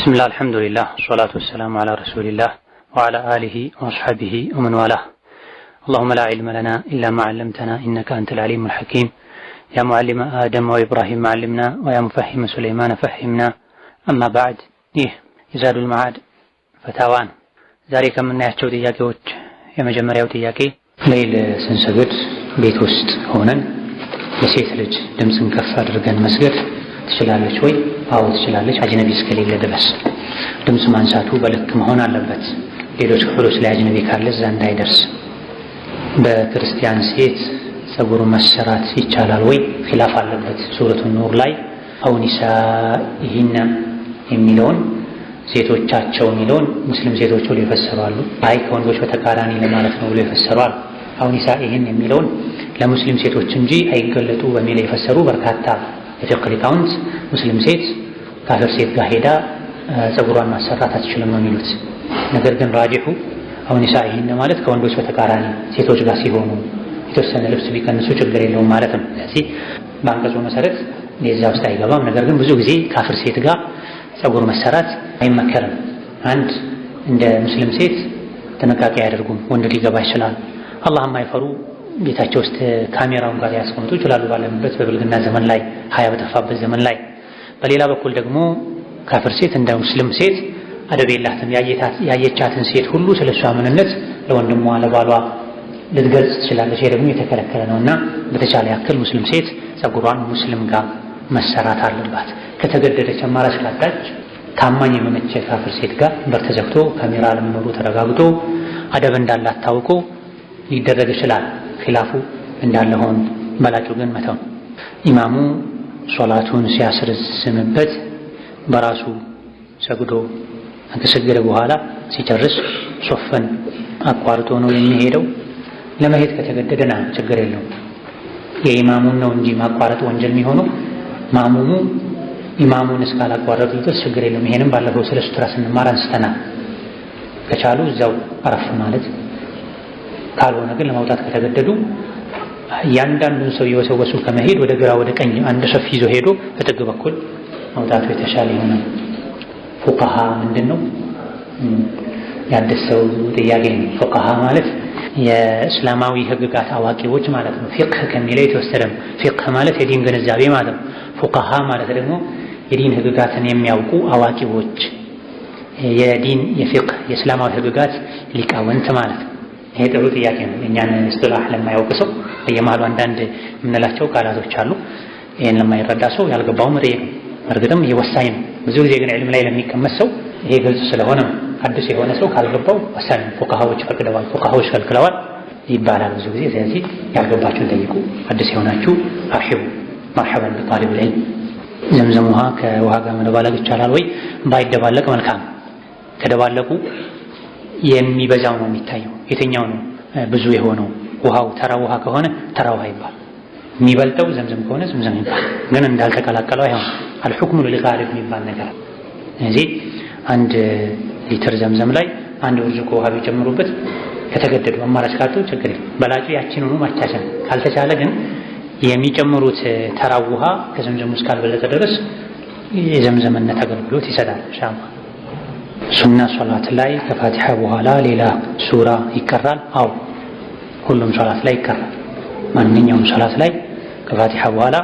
بسم الله الحمد لله والصلاة والسلام على رسول الله وعلى آله وأصحابه ومن والاه. اللهم لا علم لنا إلا ما علمتنا إنك أنت العليم الحكيم. يا معلم آدم وإبراهيم علمنا ويا مفهم سليمان فهمنا. أما بعد يزاد المعاد فتاوان ذلك من نحجو ጥያቄዎች የመጀመሪያው ጥያቄ ሌሊት ስንሰግድ ቤት ውስጥ ሆነን የሴት ልጅ ድምጽን ከፍ አድርገን መስገድ ትችላለች ወይ? አዎ ትችላለች፣ አጅነቢ እስከሌለ ድረስ። ድምጽ ማንሳቱ በልክ መሆን አለበት፣ ሌሎች ክፍሎች ላይ አጅነቢ ካለ እዛ እንዳይደርስ። በክርስቲያን ሴት ፀጉር መሰራት ይቻላል ወይ? ኺላፍ አለበት። ሱረቱ ኑር ላይ አው ኒሳኢሂነ የሚለውን ሴቶቻቸው የሚለውን ሙስሊም ሴቶች ብለው ይፈሰራሉ። አይ ከወንዶች በተቃራኒ ለማለት ነው ብለው ይፈሰራሉ። አው ኒሳኢሂን የሚለውን ለሙስሊም ሴቶች እንጂ አይገለጡ በሚል የፈሰሩ በርካታ የፊቅህ ሊቃውንት ሙስሊም ሴት ካፊር ሴት ጋር ሄዳ ፀጉሯን ማሰራት አትችልም ነው የሚሉት። ነገር ግን ራጂሑ አው ኒሳኢሂን ማለት ከወንዶች በተቃራኒ ሴቶች ጋር ሲሆኑ የተወሰነ ልብስ ቢቀንሱ ችግር የለውም ማለት ነው። ስለዚህ በአንቀጹ መሰረት የዛ ውስጥ አይገባም። ነገር ግን ብዙ ጊዜ ካፊር ሴት ጋር ፀጉር መሰራት አይመከርም። አንድ እንደ ሙስሊም ሴት ጥንቃቄ አያደርጉም፣ ወንድ ሊገባ ይችላል። አላህ የማይፈሩ ቤታቸው ውስጥ ካሜራውን ጋር ያስቀምጡ ይችላሉ፣ ባለንበት በብልግና ዘመን ላይ፣ ሀያ በጠፋበት ዘመን ላይ። በሌላ በኩል ደግሞ ካፊር ሴት እንደ ሙስሊም ሴት አደብ የላትም። ያየቻትን ሴት ሁሉ ስለሷ ምንነት ለወንድሟ ለባሏ ልትገልጽ ትችላለች። ይሄ ደግሞ የተከለከለ ነውና በተቻለ ያክል ሙስሊም ሴት ፀጉሯን ሙስሊም ጋር መሰራት አለባት። ከተገደደች አማራጭ ካጣች ታማኝ የሆነች ካፊር ሴት ጋር በር ተዘግቶ ካሜራ ለመኖሩ ተረጋግጦ አደብ እንዳላት ታውቆ ሊደረግ ይችላል። ኺላፉ እንዳለ ሆኖ በላጩ ግን መተው። ኢማሙ ሶላቱን ሲያስረዝምበት በራሱ ሰግዶ ከሰገደ በኋላ ሲጨርስ ሶፈን አቋርጦ ነው የሚሄደው። ለመሄድ ከተገደደና ችግር የለውም። የኢማሙን ነው እንጂ ማቋረጥ ወንጀል የሚሆነው ማሙሙ ኢማሙን እስካላቋረጡ ድረስ ችግር የለውም። ይሄንም ባለፈው ስለ ሱትራ ስንማር አንስተናል። ከቻሉ እዛው አረፍ ማለት፣ ካልሆነ ግን ለማውጣት ከተገደዱ እያንዳንዱን ሰው የወሰወሱ ከመሄድ ወደ ግራ ወደ ቀኝ አንድ ሰፍ ይዞ ሄዶ በጥግ በኩል ማውጣቱ የተሻለ ይሆናል። ፉቃሃ ምንድን ነው? ያደሰው ጥያቄ ነው። ፉቃሃ ማለት የእስላማዊ ህግጋት አዋቂዎች ማለት ነው። ፊቅህ ከሚለው የተወሰደ ነው። ፊቅህ ማለት የዲን ግንዛቤ ማለት ነው። ፉቃሃ ማለት ደግሞ የዲን ህግጋትን የሚያውቁ አዋቂዎች፣ የዲን የፊቅህ የእስላማዊ ህግጋት ሊቃውንት ማለት ነው። ይሄ ጥሩ ጥያቄ ነው። እኛን እስጥላህ ለማያውቅ ሰው በየመሃሉ አንዳንድ የምንላቸው ቃላቶች አሉ። ይሄን ለማይረዳ ሰው ያልገባው መጠየቅ ነው። እርግጥም ይሄ ወሳኝ ነው። ብዙ ጊዜ ግን ዕልም ላይ ለሚቀመጥ ሰው ይሄ ግልጽ ስለሆነ ነው። አዲስ የሆነ ሰው ካልገባው ወሳኝ ነው። ፉቃሃዎች ፈቅደዋል፣ ፉቃሃዎች ከልክለዋል ይባላል ብዙ ጊዜ። ስለዚህ ያልገባችሁን ጠይቁ፣ አዲስ የሆናችሁ አርሂቡ። መርሐበን ቢጣሊብ ልዕልም። ዘምዘም ውሃ ከውሃ ጋር መደባለቅ ይቻላል ወይ? ባይደባለቅ መልካም። ከደባለቁ የሚበዛው ነው የሚታየው። የትኛው ነው ብዙ የሆነው? ውሃው ተራ ውሃ ከሆነ ተራ ውሃ ይባል፣ የሚበልጠው ዘምዘም ከሆነ ዘምዘም ይባል። ግን እንዳልተቀላቀለው አይሆን። አልሑክሙ ሊልጋሊብ የሚባል ነገር። ስለዚህ አንድ ሊትር ዘምዘም ላይ አንድ ብርጭቆ ውሃ ቢጨምሩበት ከተገደዱ አማራጭ ካጡ ችግር የለም። በላጩ ያቺን ሆኖ ማቻቻል ካልተቻለ ግን የሚጨምሩት ተራ ውሃ ከዘምዘም ውስጥ ካልበለጠ ድረስ የዘምዘምነት አገልግሎት ይሰጣል ኢንሻአላህ። ሱና ሶላት ላይ ከፋቲሃ በኋላ ሌላ ሱራ ይቀራል? አዎ ሁሉም ሶላት ላይ ይቀራል። ማንኛውም ሶላት ላይ ከፋቲሃ በኋላ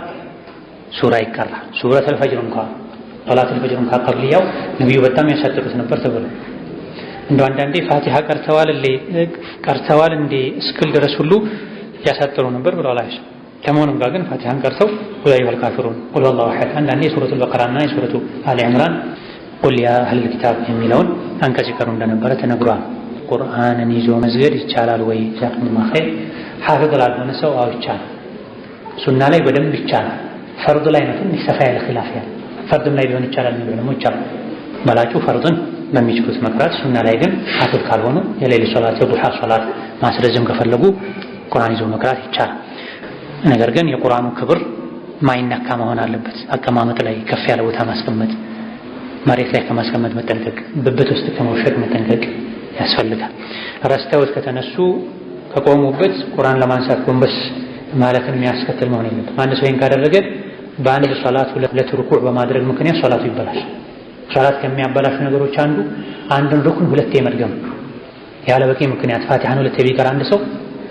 ሱራ ይቀራል። ሱረቱል ፈጅር እንኳን ሶላቱል ፈጅር እንኳን ቀብሊያው ነብዩ በጣም ያሳጥሩት ነበር ተብሎ እንደው አንዳንዴ ፋቲሃ ቀርተዋል እንዴ እስክል ድረስ ሁሉ ያሳጥሩ ነበር ብለዋል አይሻ። ከመሆኑም ጋር ግን ፋቲሃን ቀርተው ቁል ያ አዩሀል ካፊሩን፣ ቁል ሁወላሁ አሐድ፣ አንዳንዴ ሱረቱል በቀራና የሱረቱ አሊ ዒምራን ቁል ያ አህለል ኪታብ የሚለውን አንቀጽ ይቀሩ እንደነበረ ተነግሯል። ቁርአንን ይዞ መስገድ ይቻላል ወይ? ጀዛኩሙላሁ ኸይር። ሐፊዝ ላልሆነ ሰው አዎ ይቻላል። ሱና ላይ በደንብ ይቻላል። ፈርድ ላይ ነው ትንሽ ሰፋ ያለ ኺላፍ ያለ። ፈርድም ላይ ቢሆን ይቻላል የሚሉ ደግሞ ይቻላል። በላጩ ፈርድን በሚችሉት መቅራት፣ ሱና ላይ ግን ሐፊዝ ካልሆኑ የሌሊት ሶላት የዱሃ ሶላት ማስረዝም ከፈለጉ ቁርአን ይዞ መቅራት ይቻላል። ነገር ግን የቁርአኑ ክብር ማይነካ መሆን አለበት። አቀማመጥ ላይ ከፍ ያለ ቦታ ማስቀመጥ፣ መሬት ላይ ከማስቀመጥ መጠንቀቅ፣ ብብት ውስጥ ከመውሸቅ መጠንቀቅ ያስፈልጋል። ረስተውት ከተነሱ ከቆሙበት ቁርአን ለማንሳት ጎንበስ ማለትን የሚያስከትል መሆን የለበትም። አንድ ሰው ይሄን ካደረገ በአንድ ሶላት ሁለት ሩኩዕ በማድረግ ምክንያት ሶላቱ ይበላል። ሶላት ከሚያበላሹ ነገሮች አንድን ሩክን ሁለቴ መድገም ያለ በቂ ምክንያት ፋቲሃን ሁለቴ ቢቀራ አንድ ሰው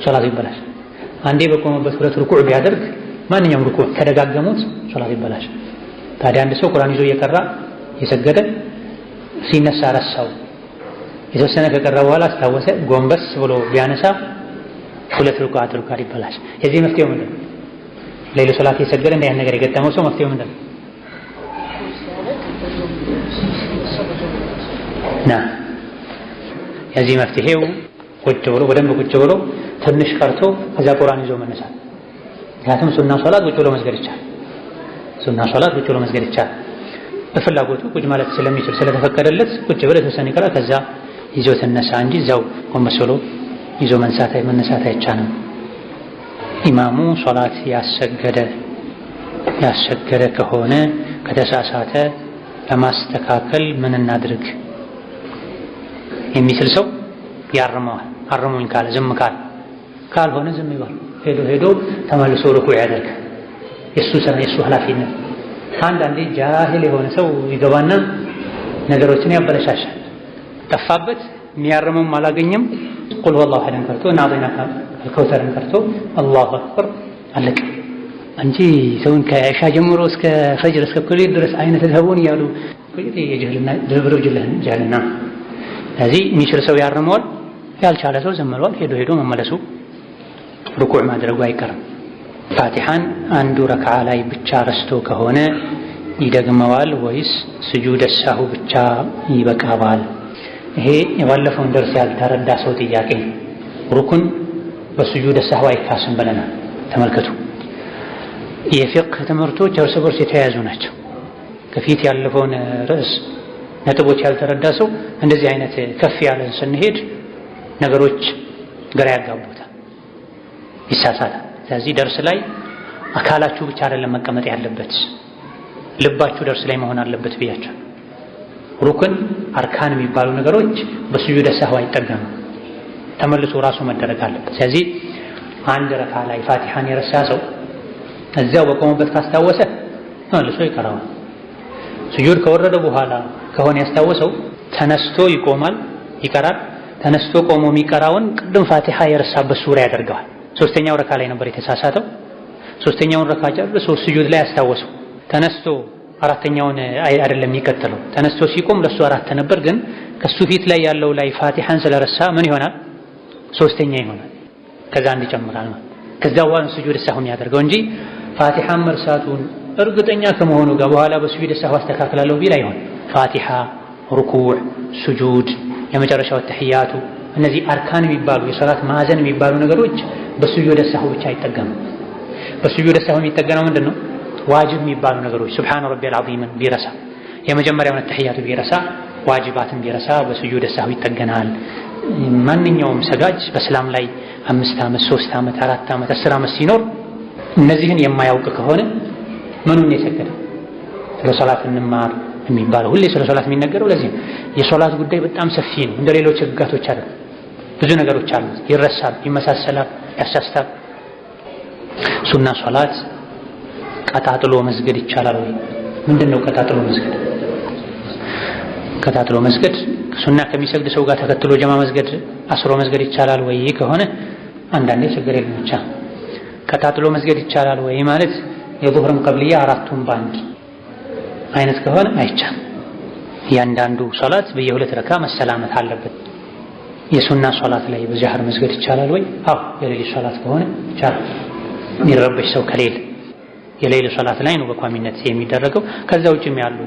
ሶላት ይበላሽ። አንዴ በቆመበት ሁለት ሩኩዕ ቢያደርግ ማንኛውም ሩኩዕ ከደጋገሙት ሶላት ይበላሽ። ታዲያ አንድ ሰው ቁርአን ይዞ እየቀራ የሰገደ ሲነሳ ረሳው፣ የተወሰነ ከቀራ በኋላ አስታወሰ፣ ጎንበስ ብሎ ቢያነሳ ሁለት ሩኩዕ አድርጓል፣ ይበላሽ። የዚህ መፍትሄው ምንድን ነው? ሌላ ሶላት የሰገደ እንዲህ ነገር የገጠመው ሰው መፍትሄው ምንድን ነው? የዚህ መፍትሄው ቁጭ ብሎ በደንብ ቁጭ ብሎ ትንሽ ቀርቶ ከዛ ቁርአን ይዞ መነሳት። ምክንያቱም ሱና ሶላት ቁጭ ብሎ መስገድ ይቻላል። ሱና ሶላት ቁጭ ብሎ መስገድ ይቻላል። በፍላጎቱ ቁጭ ማለት ስለሚችል ስለተፈቀደለት ቁጭ ብሎ የተወሰነ ይቀራል፣ ከዛ ይዞ ተነሳ እንጂ እዛው ቆመስ ብሎ ይዞ መነሳት አይቻልም። ኢማሙ ሶላት ያሰገደ ከሆነ ከተሳሳተ ለማስተካከል ምን እናድርግ? የሚችል ሰው ያርመዋል። አርሙኝ ካለ ዝም ካልሆነ ዝም ይባል። ሄዶ ተመልሶ ሩኩዕ ያደርግ። የሱ ስራ የሱ ኃላፊነት። አንዳንዴ ጃሂል የሆነ ሰው ይገባና ነገሮችን ያበለሻሻል። ጠፋበት፣ የሚያርመውም አላገኘም። ቁል ወላሁ አሐድ ቀርቶ እና አዕጠይናከ አልከውሰርን ቀርቶ አላሁ አክበር አለቀ እንጂ ሰውን ከኢሻ ጀምሮ እስከ ፈጅር እስከ ኩሌት ድረስ አይነት ተህቡን እያሉ የጅህልና ድርብርብ ጅህልና። ስለዚህ የሚችል ሰው ያርመዋል፣ ያልቻለ ሰው ዝም ብሏል። ሄዶ መመለሱ ሩኩዕ ማድረጉ አይቀርም። ፋቲሓን አንዱ ረክዓ ላይ ብቻ ረስቶ ከሆነ ይደግመዋል ወይስ ስጁድ ሳሁ ብቻ ይበቃዋል? ይሄ የባለፈውን ደርስ ያልተረዳ ሰው ጥያቄ ነው። ሩኩን በስጁድ ሳሁ አይካስም ብለናል። ተመልከቱ፣ የፊቅህ ትምህርቶች እርስ በርስ የተያያዙ ናቸው። ከፊት ያለፈውን ርዕስ ነጥቦች ያልተረዳ ሰው እንደዚህ አይነት ከፍ ያለን ስንሄድ ነገሮች ግራ ያጋቡታል፣ ይሳሳታል። ስለዚህ ደርስ ላይ አካላችሁ ብቻ አይደለም መቀመጥ ያለበት፣ ልባችሁ ደርስ ላይ መሆን አለበት ብያቸው። ሩክን አርካን የሚባሉ ነገሮች በስጁድ ሳህው አይጠገሙ፣ ተመልሶ ራሱ መደረግ አለበት። ስለዚህ አንድ ረካ ላይ ፋቲሓን የረሳ ሰው እዚያው በቆመበት ካስታወሰ ተመልሶ ይቀራዋል። ስጁድ ከወረደ በኋላ ከሆነ ያስታወሰው ተነስቶ ይቀራል። ተነስቶ ቆሞ የሚቀራውን ቅድም ፋቲሓ የረሳበት ሱራ ያደርገዋል። ሶስተኛው ረካ ላይ ነበር የተሳሳተው። ሶስተኛውን ረካ ጨርሶ ስጁድ ላይ ያስታወሰው ተነስቶ አራተኛውን አይደለም የሚቀጥለው። ተነስቶ ሲቆም ለሱ አራት ነበር፣ ግን ከሱ ፊት ላይ ያለው ላይ ፋቲሓን ስለረሳ ምን ይሆናል? ሶስተኛ ይሆናል። ከዛ አንድ ይጨምራል ማለት ከዛ በኋላ ስጁድ ሳሁን ያደርገው እንጂ ፋቲሓን መርሳቱን እርግጠኛ ከመሆኑ ጋር በኋላ በስጁድ ሳሁ አስተካክላለሁ ቢል አይሆን። ፋቲሓ፣ ሩኩዕ፣ ስጁድ፣ የመጨረሻው ተሕያቱ፣ እነዚህ አርካን የሚባሉ የሶላት ማዕዘን የሚባሉ ነገሮች በስጁድ ሳሁ ብቻ አይጠገሙ። በስጁድ ሳሁ የሚጠገነው ምንድን ነው? ዋጅብ የሚባሉ ነገሮች ሱብሓነ ረቢየል ዐዚምን ቢረሳ፣ የመጀመሪያውን ተሕያቱ ቢረሳ፣ ዋጅባትን ቢረሳ በስጁድ ሳሁ ይጠገናል። ማንኛውም ሰጋጅ በእስላም ላይ 5 ዓመት 3 ዓመት 4 ዓመት 10 ዓመት ሲኖር እነዚህን የማያውቅ ከሆነ ምኑን የሰገደው? ስለ ሶላት እንማር የሚባለው ሁሌ ስለ ሶላት የሚነገረው ለዚህ ነው። የሶላት ጉዳይ በጣም ሰፊ ነው። እንደ ሌሎች ህግጋቶች አይደለም። ብዙ ነገሮች አሉ። ይረሳል፣ ይመሳሰላል፣ ያሳስታል። ሱና ሶላት ቀጣጥሎ መስገድ ይቻላል ወይ? ምንድነው ቀጣጥሎ መስገድ? ቀጣጥሎ መስገድ ሱና ከሚሰግድ ሰው ጋር ተከትሎ ጀማ መስገድ፣ አስሮ መስገድ ይቻላል ወይ ከሆነ አንዳንዴ ችግር የለም ብቻ። ቀጣጥሎ መስገድ ይቻላል ወይ ማለት የዙህርን ቀብልያ አራቱን ባንድ አይነት ከሆነ አይቻልም። እያንዳንዱ ሶላት በየሁለት ረካ መሰላመት አለበት። የሱና ሶላት ላይ በጃህር መስገድ ይቻላል ወይ? አዎ፣ የሌሊት ሶላት ከሆነ ይቻላል። የሚረበሽ ሰው ከሌለ የሌሊት ሶላት ላይ ነው በቋሚነት የሚደረገው። ከዛ ውጭም ያሉ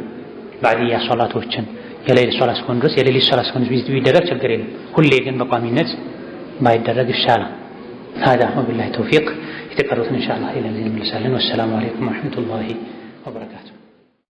ባዕድያ ሶላቶችን የሌሊት ሶላት እስከሆነ ድረስ የሌሊት ሶላት እስከሆነ ቢደረግ ችግር የለም። ሁሌ ግን በቋሚነት ባይደረግ ይሻላል። هذا وبالله التوفيق። የተቀሩትን ኢንሻአላህ ኢላ ዚን እንመለሳለን። ወሰላሙ አለይኩም ወራህመቱላሂ ወበረካቱ።